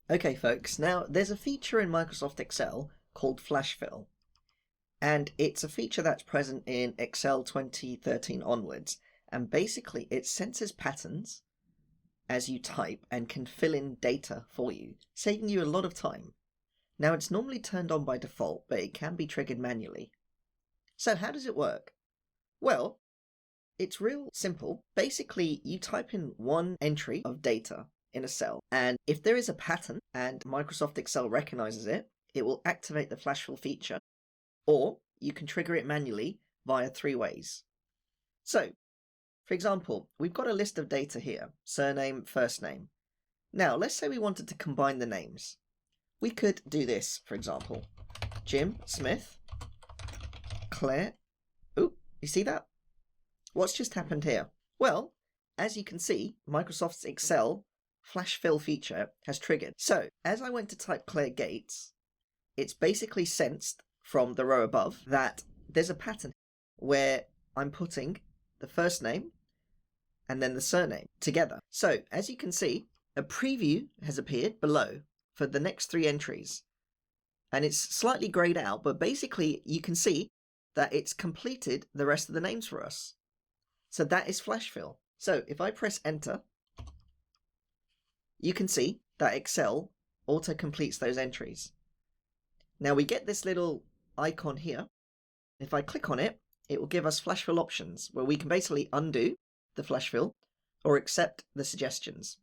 Okay folks, now there's a feature in Microsoft Excel called Flash Fill, and it's a feature that's present in Excel 2013 onwards, and basically it senses patterns as you type and can fill in data for you, saving you a lot of time. Now it's normally turned on by default, but it can be triggered manually. So how does it work? Well, it's real simple. Basically, you type in one entry of data in a cell, and if there is a pattern and Microsoft Excel recognizes it, it will activate the flash fill feature, or you can trigger it manually via 3 ways. So, for example, we've got a list of data here, surname, first name. Now, let's say we wanted to combine the names. We could do this, for example, Jim Smith, Claire. Oh, you see that? What's just happened here? Well, as you can see, Microsoft's Excel flash fill feature has triggered. So, as I went to type Claire Gates, it's basically sensed from the row above that there's a pattern where I'm putting the first name and then the surname together. So, as you can see, a preview has appeared below for the next 3 entries. And it's slightly grayed out, but basically you can see that it's completed the rest of the names for us. So that is flash fill. So if I press enter, you can see that Excel auto completes those entries. Now we get this little icon here. If I click on it, it will give us flash fill options where we can basically undo the flash fill or accept the suggestions.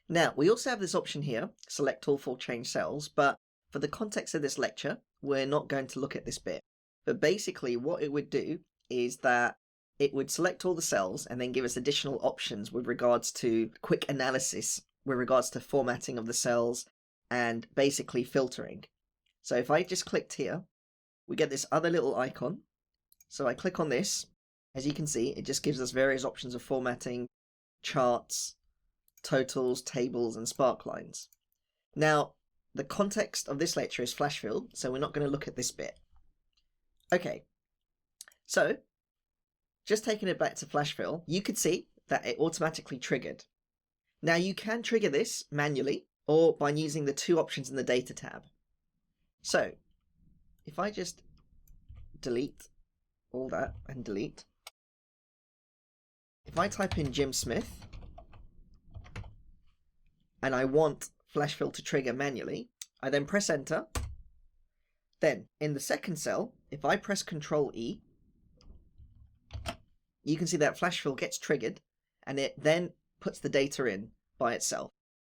Now we also have this option here, select all for change cells, but for the context of this lecture, we're not going to look at this bit. But basically what it would do is that it would select all the cells and then give us additional options with regards to quick analysis, with regards to formatting of the cells and basically filtering. So if I just clicked here, we get this other little icon. So I click on this. As you can see, it just gives us various options of formatting, charts, totals, tables, and sparklines. Now, the context of this lecture is flash fill, so we're not going to look at this bit. Okay, so just taking it back to flash fill, you could see that it automatically triggered. Now you can trigger this manually or by using the 2 options in the data tab. So if I just delete all that and delete, if I type in Jim Smith and I want flash fill to trigger manually, I then press enter. Then in the second cell, if I press Ctrl E, you can see that flash fill gets triggered and it then puts the data in by itself.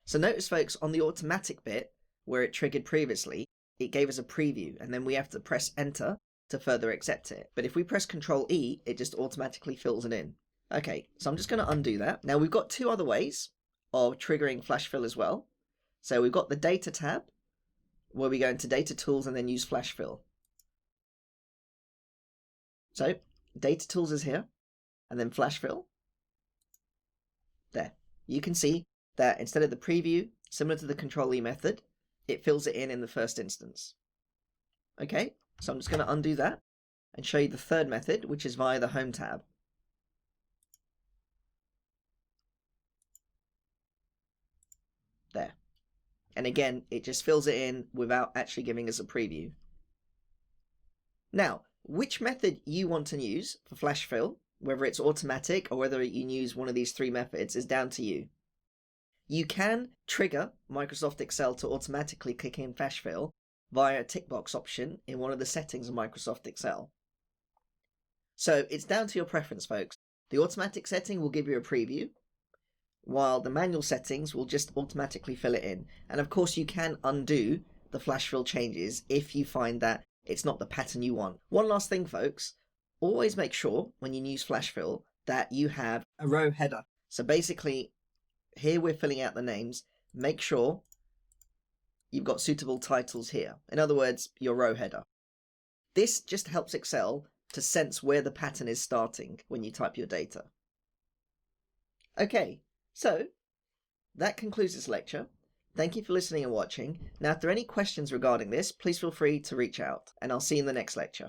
So notice folks, on the automatic bit where it triggered previously, it gave us a preview and then we have to press enter to further accept it. But if we press Ctrl E, it just automatically fills it in. Okay, so I'm just going to undo that. Now we've got 2 other ways of triggering flash fill as well. So we've got the data tab where we go into data tools and then use flash fill. So data tools is here and then flash fill. There. You can see that instead of the preview, similar to the Ctrl E method, it fills it in the first instance. Okay, so I'm just going to undo that and show you the third method, which is via the Home tab. There. And again, it just fills it in without actually giving us a preview. Now, which method you want to use for flash fill, whether it's automatic or whether you use one of these 3 methods, is down to you. You can trigger Microsoft Excel to automatically kick in flash fill via a tick box option in one of the settings of Microsoft Excel. So it's down to your preference, folks. The automatic setting will give you a preview, while the manual settings will just automatically fill it in. And of course you can undo the flash fill changes if you find that it's not the pattern you want. One last thing, folks, always make sure when you use flash fill that you have a row header. So basically, here we're filling out the names. Make sure you've got suitable titles here. In other words, your row header. This just helps Excel to sense where the pattern is starting when you type your data. Okay, so that concludes this lecture. Thank you for listening and watching. Now, if there are any questions regarding this, please feel free to reach out, and I'll see you in the next lecture.